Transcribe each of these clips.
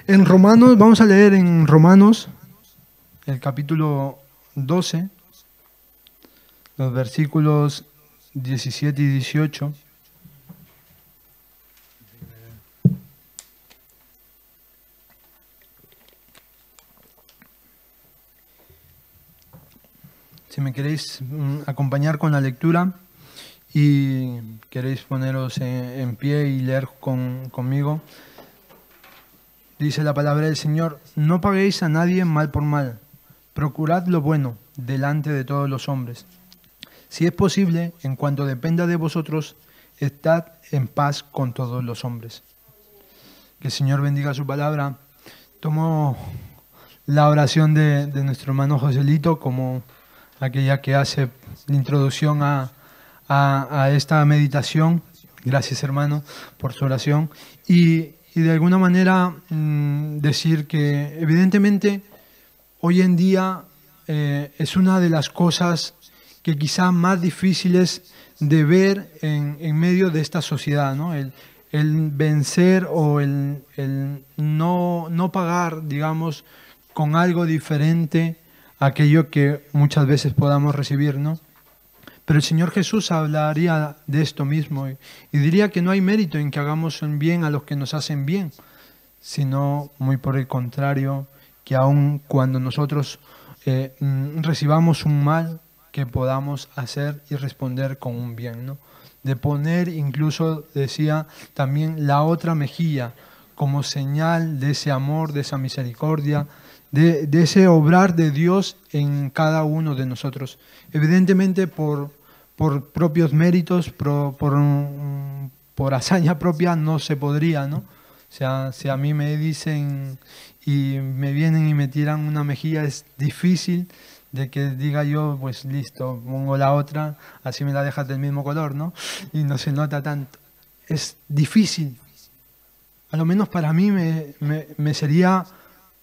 En Romanos, vamos a leer en Romanos, el capítulo 12, los versículos 17 y 18. Si me queréis acompañar con la lectura y queréis poneros en pie y leer conmigo. Dice la palabra del Señor: no paguéis a nadie mal por mal, procurad lo bueno delante de todos los hombres. Si es posible, en cuanto dependa de vosotros, estad en paz con todos los hombres. Que el Señor bendiga su palabra. Tomo la oración de nuestro hermano Joselito como aquella que hace la introducción a esta meditación. Gracias, hermano, por su oración. Y de alguna manera decir que evidentemente hoy en día es una de las cosas que quizá más difíciles de ver en medio de esta sociedad, ¿no? El vencer o el no pagar, digamos, con algo diferente aquello que muchas veces podamos recibir, ¿no? Pero el Señor Jesús hablaría de esto mismo y diría que no hay mérito en que hagamos un bien a los que nos hacen bien, sino muy por el contrario, que aun cuando nosotros recibamos un mal, que podamos hacer y responder con un bien, ¿no? De poner incluso, decía, también la otra mejilla como señal de ese amor, de esa misericordia, de ese obrar de Dios en cada uno de nosotros. Evidentemente por propios méritos, por hazaña propia no se podría, ¿no? O sea, si a mí me dicen y me vienen y me tiran una mejilla, es difícil de que diga yo, pues listo, pongo la otra, así me la dejas del mismo color, ¿no? Y no se nota tanto. Es difícil. A lo menos para mí me sería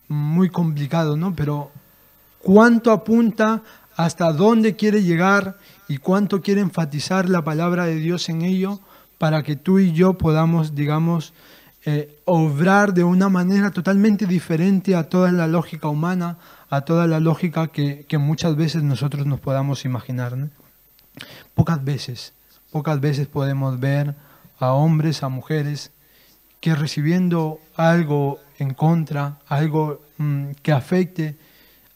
muy complicado, ¿no? Pero ¿cuánto apunta, hasta dónde quiere llegar y cuánto quiere enfatizar la palabra de Dios en ello para que tú y yo podamos, digamos, obrar de una manera totalmente diferente a toda la lógica humana, a toda la lógica que muchas veces nosotros nos podamos imaginar, ¿no? Pocas veces podemos ver a hombres, a mujeres, que recibiendo algo en contra, algo que afecte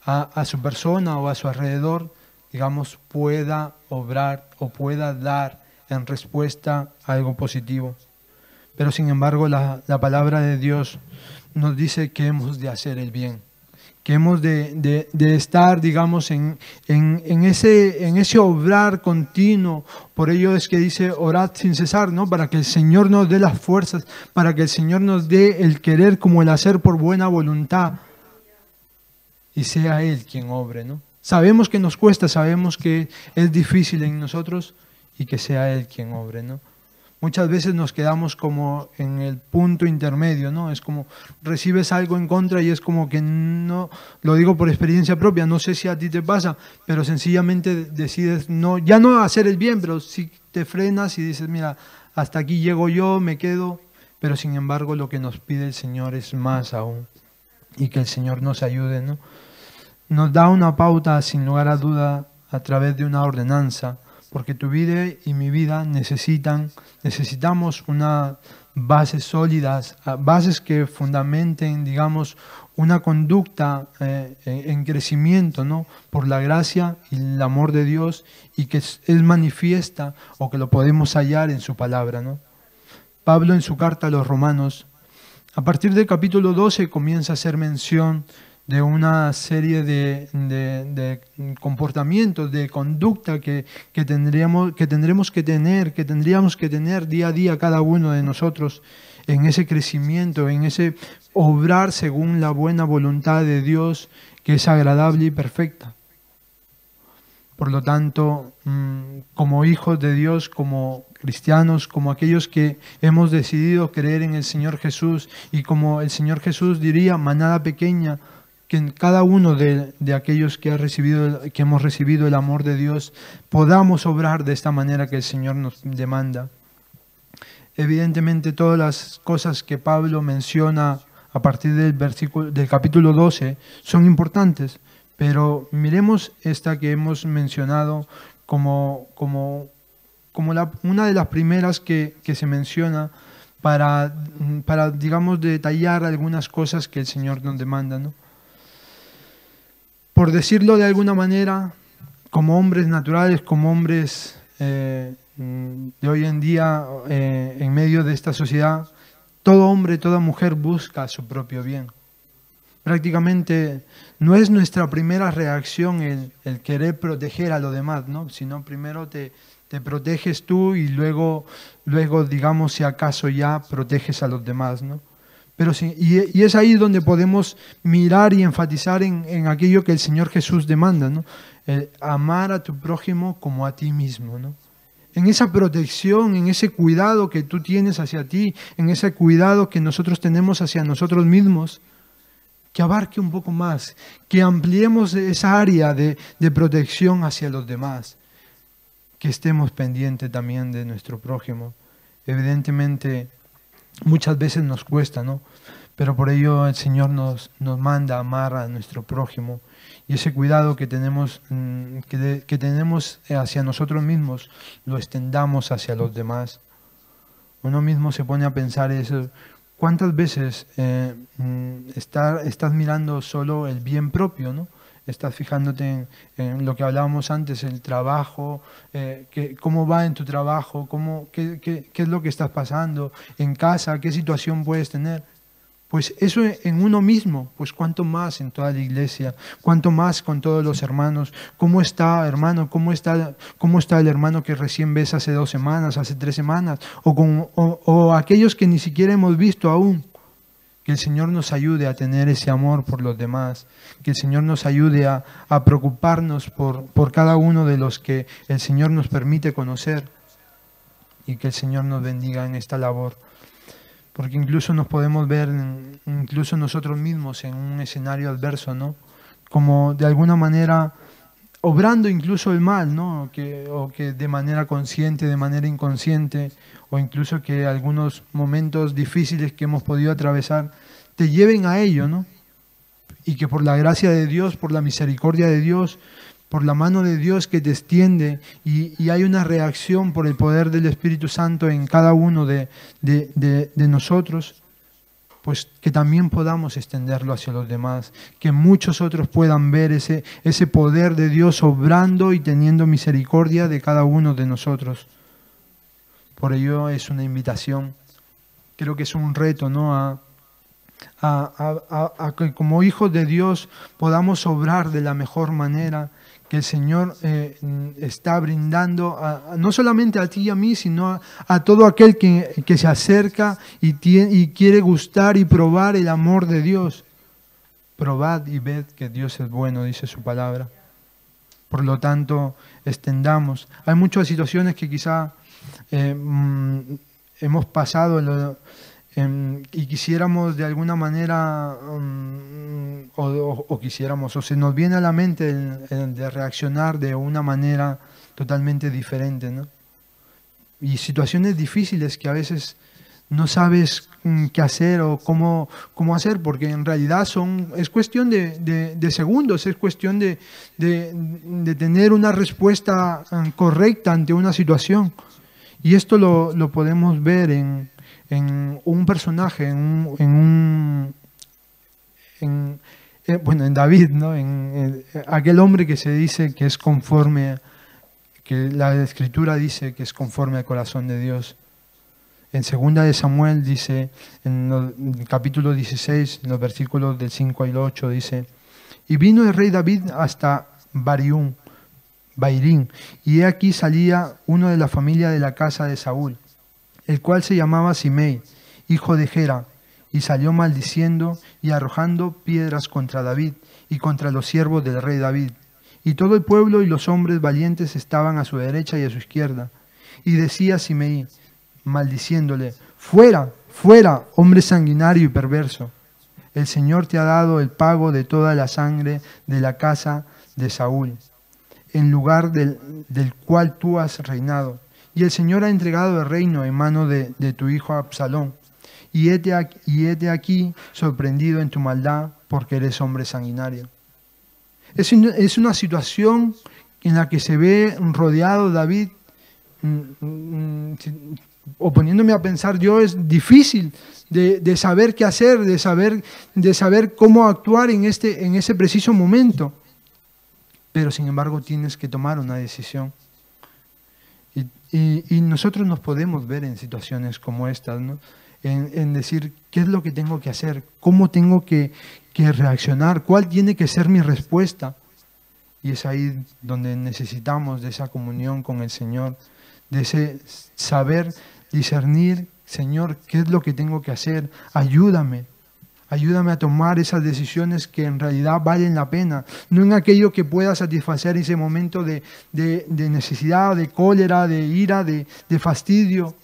a su persona o a su alrededor, digamos, pueda obrar o pueda dar en respuesta a algo positivo. Pero sin embargo la palabra de Dios nos dice que hemos de hacer el bien, que hemos de estar, digamos, en ese obrar continuo. Por ello es que dice, orad sin cesar, ¿no? Para que el Señor nos dé las fuerzas, para que el Señor nos dé el querer como el hacer por buena voluntad, y sea Él quien obre, ¿no? Sabemos que nos cuesta, sabemos que es difícil en nosotros, y que sea Él quien obre, ¿no? Muchas veces nos quedamos como en el punto intermedio, ¿no? Es como recibes algo en contra y es como que no, lo digo por experiencia propia, no sé si a ti te pasa, pero sencillamente decides no, ya no hacer el bien, pero sí te frenas y dices, mira, hasta aquí llego yo, me quedo, pero sin embargo lo que nos pide el Señor es más aún, y que el Señor nos ayude, ¿no? Nos da una pauta, sin lugar a duda, a través de una ordenanza, porque tu vida y mi vida necesitamos unas bases sólidas, bases que fundamenten, digamos, una conducta en crecimiento, ¿no? Por la gracia y el amor de Dios, y que es manifiesta o que lo podemos hallar en su palabra, ¿no? Pablo, en su carta a los Romanos, a partir del capítulo 12 comienza a hacer mención de una serie de comportamientos, de conducta que tendríamos que tener día a día cada uno de nosotros en ese crecimiento, en ese obrar según la buena voluntad de Dios, que es agradable y perfecta. Por lo tanto, como hijos de Dios, como cristianos, como aquellos que hemos decidido creer en el Señor Jesús, y como el Señor Jesús diría, manada pequeña, que en cada uno de aquellos que hemos recibido el amor de Dios, podamos obrar de esta manera que el Señor nos demanda. Evidentemente todas las cosas que Pablo menciona a partir del capítulo 12 son importantes, pero miremos esta que hemos mencionado como una de las primeras que se menciona para, digamos, detallar algunas cosas que el Señor nos demanda, ¿no? Por decirlo de alguna manera, como hombres naturales, como hombres de hoy en día, en medio de esta sociedad, todo hombre, toda mujer busca su propio bien. Prácticamente no es nuestra primera reacción el querer proteger a los demás, ¿no? Sino primero te proteges tú y luego, digamos, si acaso ya proteges a los demás, ¿no? Pero sí, y es ahí donde podemos mirar y enfatizar en aquello que el Señor Jesús demanda, ¿no? Amar a tu prójimo como a ti mismo, ¿no? En esa protección, en ese cuidado que tú tienes hacia ti, en ese cuidado que nosotros tenemos hacia nosotros mismos, que abarque un poco más, que ampliemos esa área de protección hacia los demás, que estemos pendientes también de nuestro prójimo. Evidentemente, muchas veces nos cuesta, ¿no? Pero por ello el Señor nos manda a amar a nuestro prójimo, y ese cuidado que tenemos hacia nosotros mismos lo extendamos hacia los demás. Uno mismo se pone a pensar eso. ¿Cuántas veces estás mirando solo el bien propio, ¿no? Estás fijándote en lo que hablábamos antes, el trabajo, cómo va en tu trabajo, qué es lo que estás pasando en casa, qué situación puedes tener. Pues eso en uno mismo, pues cuánto más en toda la iglesia, cuánto más con todos los hermanos. ¿Cómo está, hermano? ¿Cómo está el hermano que recién ves hace 2 semanas, hace 3 semanas? O aquellos que ni siquiera hemos visto aún. Que el Señor nos ayude a tener ese amor por los demás, que el Señor nos ayude a preocuparnos por cada uno de los que el Señor nos permite conocer, y que el Señor nos bendiga en esta labor. Porque incluso nos podemos ver, incluso nosotros mismos, en un escenario adverso, ¿no? Como de alguna manera obrando incluso el mal, ¿no? O que de manera consciente, de manera inconsciente, o incluso que algunos momentos difíciles que hemos podido atravesar te lleven a ello, ¿no? Y que por la gracia de Dios, por la misericordia de Dios, por la mano de Dios que te extiende, y hay una reacción por el poder del Espíritu Santo en cada uno de nosotros, pues que también podamos extenderlo hacia los demás, que muchos otros puedan ver ese poder de Dios obrando y teniendo misericordia de cada uno de nosotros. Por ello es una invitación, creo que es un reto, ¿no? A que como hijos de Dios podamos obrar de la mejor manera que el Señor está brindando, no solamente a ti y a mí, sino a todo aquel que se acerca y quiere gustar y probar el amor de Dios. Probad y ved que Dios es bueno, dice su palabra. Por lo tanto, extendamos. Hay muchas situaciones que quizá hemos pasado y quisiéramos de alguna manera, o se nos viene a la mente de reaccionar de una manera totalmente diferente, ¿no? Y situaciones difíciles que a veces no sabes qué hacer o cómo hacer, porque en realidad es cuestión de segundos, es cuestión de tener una respuesta correcta ante una situación. Y esto lo podemos ver en un personaje, en David, ¿no? En aquel hombre que se dice que es conforme, que la Escritura dice que es conforme al corazón de Dios. En 2 de Samuel dice, en el capítulo 16, en los versículos del 5 al 8, dice: y vino el rey David hasta Bairín, y he aquí salía uno de la familia de la casa de Saúl, el cual se llamaba Simei, hijo de Gera, y salió maldiciendo y arrojando piedras contra David y contra los siervos del rey David. Y todo el pueblo y los hombres valientes estaban a su derecha y a su izquierda. Y decía Simei, maldiciéndole: fuera, fuera, hombre sanguinario y perverso. El Señor te ha dado el pago de toda la sangre de la casa de Saúl, en lugar del cual tú has reinado. Y el Señor ha entregado el reino en mano de tu hijo Absalón. y hete aquí sorprendido en tu maldad, porque eres hombre sanguinario. Es una situación en la que se ve rodeado David, o poniéndome a pensar yo, es difícil de saber qué hacer, de saber cómo actuar en ese preciso momento. Pero sin embargo tienes que tomar una decisión. Y nosotros nos podemos ver en situaciones como estas, ¿no? En decir, ¿qué es lo que tengo que hacer? ¿Cómo tengo que reaccionar? ¿Cuál tiene que ser mi respuesta? Y es ahí donde necesitamos de esa comunión con el Señor, de ese saber discernir, Señor, ¿qué es lo que tengo que hacer? Ayúdame a tomar esas decisiones que en realidad valen la pena, no en aquello que pueda satisfacer ese momento de necesidad, de cólera, de ira, de fastidio,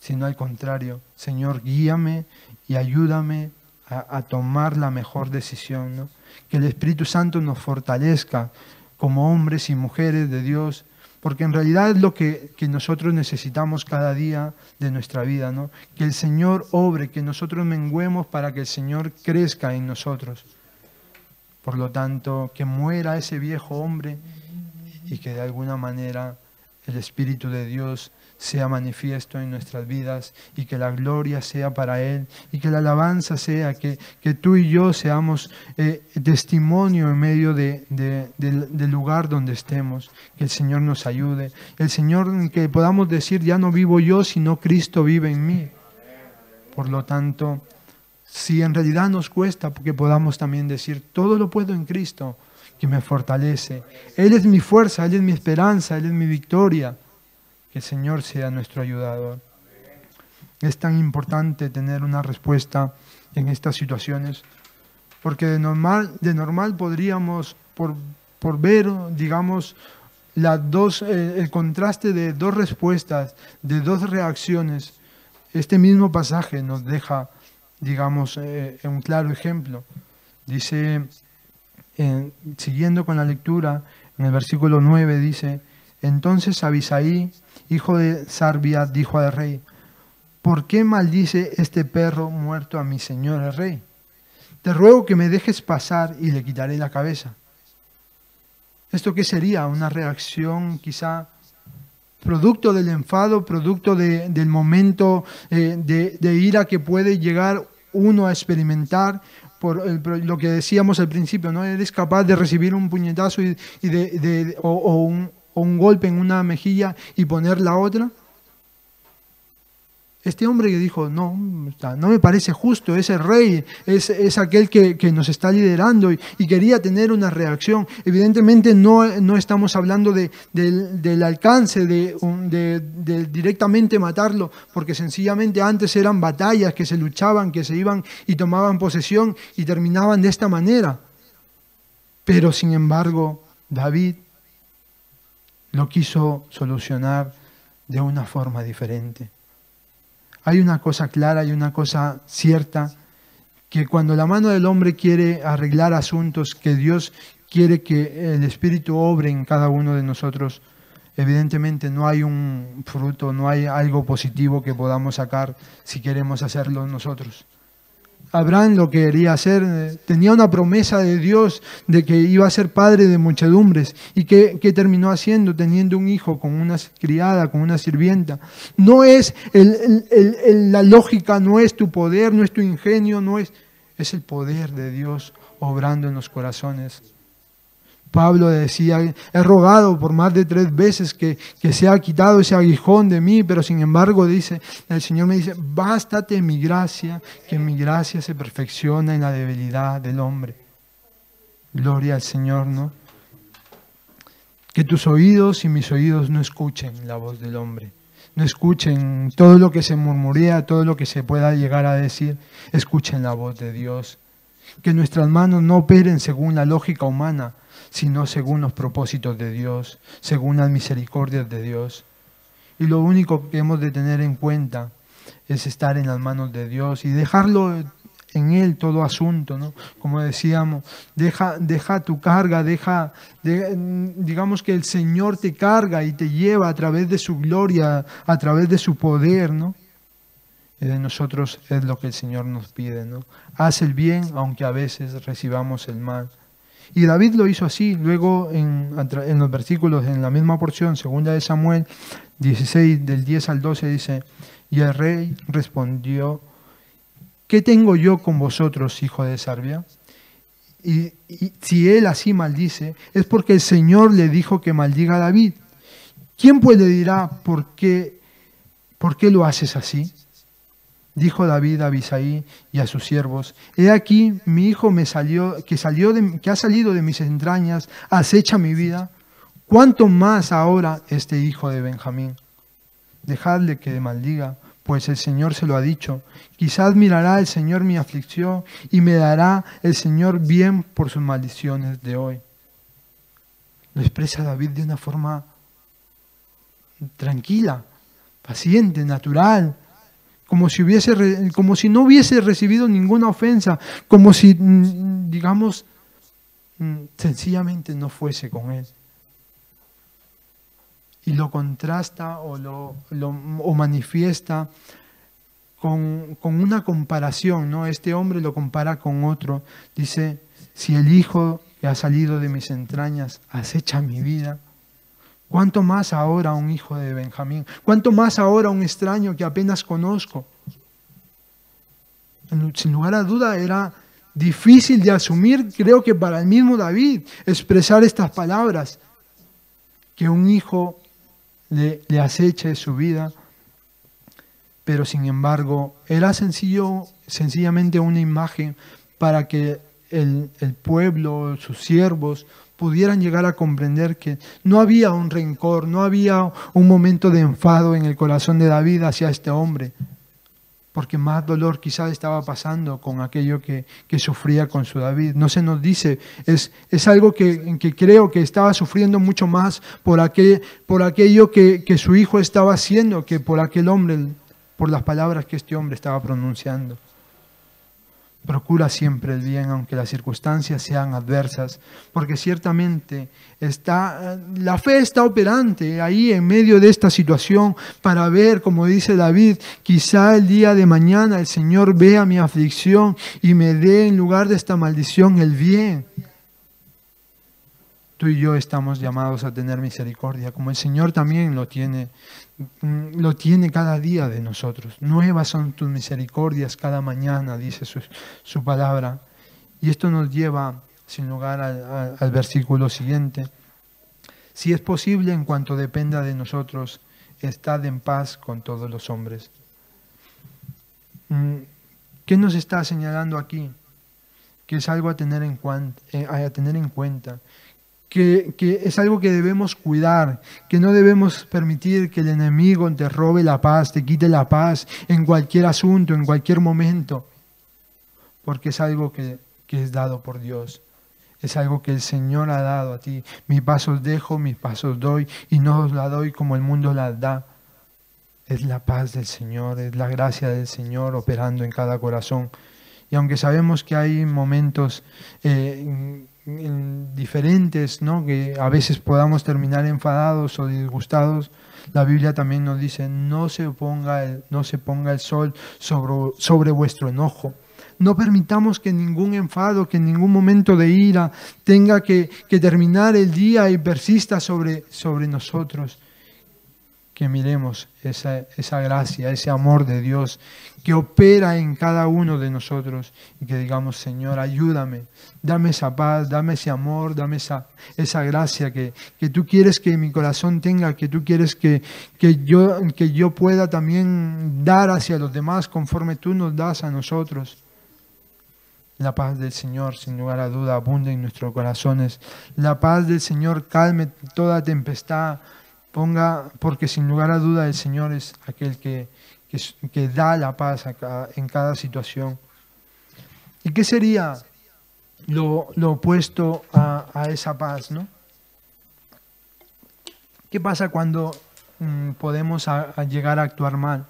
sino al contrario. Señor, guíame y ayúdame a tomar la mejor decisión, ¿no? Que el Espíritu Santo nos fortalezca como hombres y mujeres de Dios, porque en realidad es lo que nosotros necesitamos cada día de nuestra vida, ¿no? Que el Señor obre, que nosotros menguemos para que el Señor crezca en nosotros. Por lo tanto, que muera ese viejo hombre y que de alguna manera el Espíritu de Dios sea manifiesto en nuestras vidas y que la gloria sea para Él y que la alabanza sea que tú y yo seamos testimonio en medio del lugar donde estemos, que el Señor nos ayude, el Señor, que podamos decir, ya no vivo yo, sino Cristo vive en mí. Por lo tanto, si en realidad nos cuesta, porque podamos también decir, todo lo puedo en Cristo, que me fortalece. Él es mi fuerza, Él es mi esperanza, Él es mi victoria. Que el Señor sea nuestro ayudador. Es tan importante tener una respuesta en estas situaciones, porque de normal podríamos, por ver, digamos, el contraste de dos respuestas, de dos reacciones. Este mismo pasaje nos deja, digamos, un claro ejemplo. Dice, siguiendo con la lectura, en el versículo 9 dice: entonces Abisai, hijo de Sarvia, dijo al rey: ¿por qué maldice este perro muerto a mi señor el rey? Te ruego que me dejes pasar y le quitaré la cabeza. ¿Esto qué sería? Una reacción quizá producto del enfado, producto del momento de ira que puede llegar uno a experimentar, por lo que decíamos al principio, ¿no? Eres capaz de recibir un puñetazo o un golpe en una mejilla y poner la otra. Este hombre que dijo, no me parece justo, es el rey, es aquel que nos está liderando y quería tener una reacción. Evidentemente no estamos hablando del alcance, de directamente matarlo, porque sencillamente antes eran batallas que se luchaban, que se iban y tomaban posesión y terminaban de esta manera. Pero sin embargo, David lo quiso solucionar de una forma diferente. Hay una cosa clara y una cosa cierta, que cuando la mano del hombre quiere arreglar asuntos, que Dios quiere que el Espíritu obre en cada uno de nosotros, evidentemente no hay un fruto, no hay algo positivo que podamos sacar si queremos hacerlo nosotros. Abraham lo quería hacer, tenía una promesa de Dios de que iba a ser padre de muchedumbres. ¿Y qué terminó haciendo? Teniendo un hijo con una criada, con una sirvienta. No es la lógica, no es tu poder, no es tu ingenio, es el poder de Dios obrando en los corazones. Pablo decía, he rogado por más de 3 veces que sea quitado ese aguijón de mí, pero sin embargo el Señor me dice, bástate mi gracia, que mi gracia se perfecciona en la debilidad del hombre. Gloria al Señor, ¿no? Que tus oídos y mis oídos no escuchen la voz del hombre, no escuchen todo lo que se murmurea, todo lo que se pueda llegar a decir, escuchen la voz de Dios. Que nuestras manos no operen según la lógica humana, sino según los propósitos de Dios, según las misericordias de Dios. Y lo único que hemos de tener en cuenta es estar en las manos de Dios y dejarlo en Él todo asunto, ¿no? Como decíamos, deja tu carga, digamos que el Señor te carga y te lleva a través de su gloria, a través de su poder, ¿no? Y de nosotros es lo que el Señor nos pide, ¿no? Haz el bien aunque a veces recibamos el mal. Y David lo hizo así. Luego en los versículos, en la misma porción, 2 de Samuel 16, del 10 al 12, dice: y el rey respondió: ¿qué tengo yo con vosotros, hijo de Sarbia? Y si él así maldice, es porque el Señor le dijo que maldiga a David. ¿Quién pues le dirá por qué lo haces así? Dijo David a Abisai y a sus siervos: he aquí, mi hijo que ha salido de mis entrañas, acecha mi vida. ¿Cuánto más ahora este hijo de Benjamín? Dejadle que maldiga, pues el Señor se lo ha dicho. Quizás mirará el Señor mi aflicción y me dará el Señor bien por sus maldiciones de hoy. Lo expresa David de una forma tranquila, paciente, natural, como si no hubiese recibido ninguna ofensa, como si, digamos, sencillamente no fuese con él. Y lo contrasta o manifiesta con una comparación, ¿no? Este hombre lo compara con otro. Dice: si el hijo que ha salido de mis entrañas acecha mi vida, ¿cuánto más ahora un hijo de Benjamín? ¿Cuánto más ahora un extraño que apenas conozco? Sin lugar a duda era difícil de asumir, creo que para el mismo David, expresar estas palabras, que un hijo le aceche su vida. Pero sin embargo, era sencillamente una imagen para que el pueblo, sus siervos, pudieran llegar a comprender que no había un rencor, no había un momento de enfado en el corazón de David hacia este hombre, porque más dolor quizás estaba pasando con aquello que sufría con su David. No se nos dice, es algo que creo que estaba sufriendo mucho más por aquello que su hijo estaba haciendo, que por aquel hombre, por las palabras que este hombre estaba pronunciando. Procura siempre el bien, aunque las circunstancias sean adversas, porque ciertamente la fe está operante ahí en medio de esta situación para ver, como dice David, quizá el día de mañana el Señor vea mi aflicción y me dé en lugar de esta maldición el bien. Tú y yo estamos llamados a tener misericordia, como el Señor también lo tiene cada día de nosotros. Nuevas son tus misericordias cada mañana, dice su palabra. Y esto nos lleva, sin lugar al versículo siguiente: si es posible, en cuanto dependa de nosotros, estad en paz con todos los hombres. ¿Qué nos está señalando aquí? Que es algo a tener en cuenta. Que es algo que debemos cuidar, que no debemos permitir que el enemigo te robe la paz, te quite la paz en cualquier asunto, en cualquier momento, porque es algo que es dado por Dios, es algo que el Señor ha dado a ti. Mis pasos dejo, mis pasos doy, y no os la doy como el mundo las da. Es la paz del Señor, es la gracia del Señor operando en cada corazón. Y aunque sabemos que hay momentos diferentes, ¿no?, que a veces podamos terminar enfadados o disgustados, la Biblia también nos dice: no se ponga el sol sobre vuestro enojo. No permitamos que ningún enfado, que ningún momento de ira tenga que terminar el día y persista sobre nosotros. Que miremos esa gracia, ese amor de Dios que opera en cada uno de nosotros, y que digamos: Señor, ayúdame, dame esa paz, dame ese amor, dame esa gracia que tú quieres que mi corazón tenga, que tú quieres que yo pueda también dar hacia los demás conforme tú nos das a nosotros. La paz del Señor, sin lugar a duda, abunde en nuestros corazones. La paz del Señor calme toda tempestad. Porque sin lugar a duda el Señor es aquel que da la paz en cada situación. ¿Y qué sería lo opuesto a esa paz, ¿no? ¿Qué pasa cuando podemos llegar a actuar mal?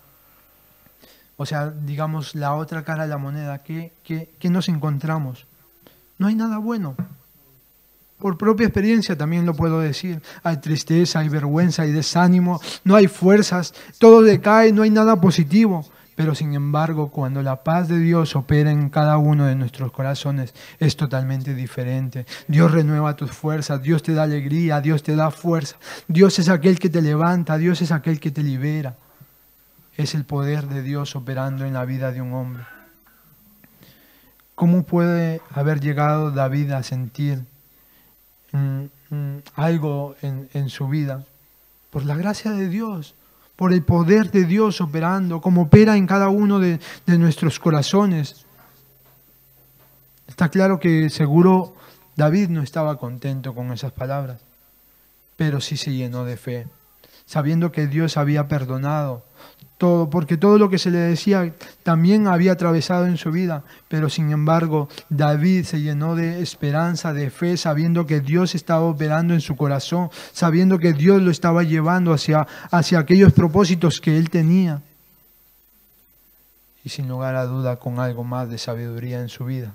O sea, digamos, la otra cara de la moneda. ¿Qué nos encontramos? No hay nada bueno. Por propia experiencia también lo puedo decir. Hay tristeza, hay vergüenza, hay desánimo, no hay fuerzas, todo decae, no hay nada positivo. Pero sin embargo, cuando la paz de Dios opera en cada uno de nuestros corazones, es totalmente diferente. Dios renueva tus fuerzas, Dios te da alegría, Dios te da fuerza. Dios es aquel que te levanta, Dios es aquel que te libera. Es el poder de Dios operando en la vida de un hombre. ¿Cómo puede haber llegado David a sentir algo en su vida? Por la gracia de Dios, por el poder de Dios operando, como opera en cada uno de nuestros corazones. Está claro que seguro David no estaba contento con esas palabras, pero sí se llenó de fe, sabiendo que Dios había perdonado todo, porque todo lo que se le decía también había atravesado en su vida, pero sin embargo David se llenó de esperanza, de fe, sabiendo que Dios estaba operando en su corazón, sabiendo que Dios lo estaba llevando hacia aquellos propósitos que él tenía, y sin lugar a duda con algo más de sabiduría en su vida.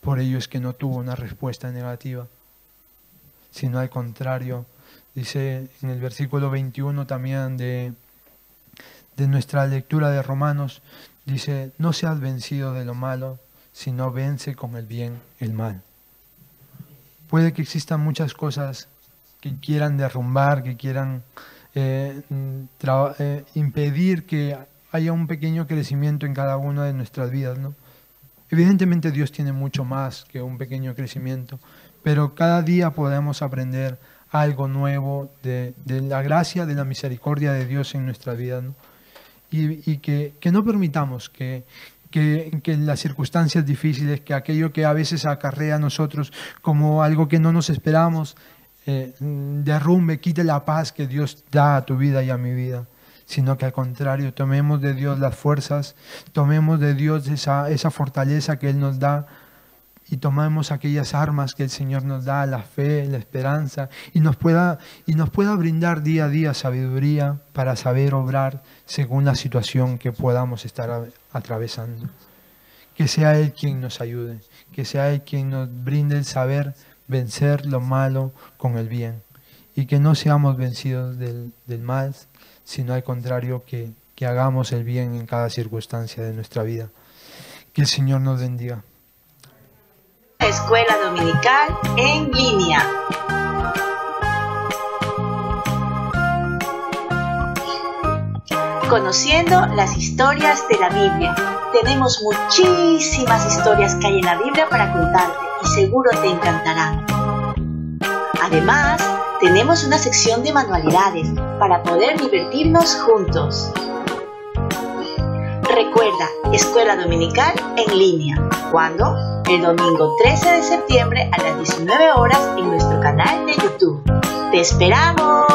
Por ello es que no tuvo una respuesta negativa, sino al contrario. Dice en el versículo 21 también de nuestra lectura de Romanos, dice: no seas vencido de lo malo, sino vence con el bien el mal. Puede que existan muchas cosas que quieran derrumbar, que quieran impedir que haya un pequeño crecimiento en cada una de nuestras vidas, ¿no? Evidentemente Dios tiene mucho más que un pequeño crecimiento, pero cada día podemos aprender algo nuevo de la gracia, de la misericordia de Dios en nuestra vida, ¿no? Y que no permitamos que las circunstancias difíciles, que aquello que a veces acarrea a nosotros como algo que no nos esperamos, derrumbe, quite la paz que Dios da a tu vida y a mi vida, sino que al contrario, tomemos de Dios las fuerzas, tomemos de Dios esa fortaleza que Él nos da, y tomemos aquellas armas que el Señor nos da, la fe, la esperanza, y nos pueda brindar día a día sabiduría para saber obrar según la situación que podamos estar atravesando. Que sea Él quien nos ayude, que sea Él quien nos brinde el saber vencer lo malo con el bien, y que no seamos vencidos del mal, sino al contrario, que hagamos el bien en cada circunstancia de nuestra vida. Que el Señor nos bendiga. Escuela Dominical en línea. Conociendo las historias de la Biblia. Tenemos muchísimas historias que hay en la Biblia para contarte y seguro te encantarán. Además, tenemos una sección de manualidades para poder divertirnos juntos. Recuerda, Escuela Dominical en línea. ¿Cuándo? El domingo 13 de septiembre a las 19 horas en nuestro canal de YouTube. ¡Te esperamos!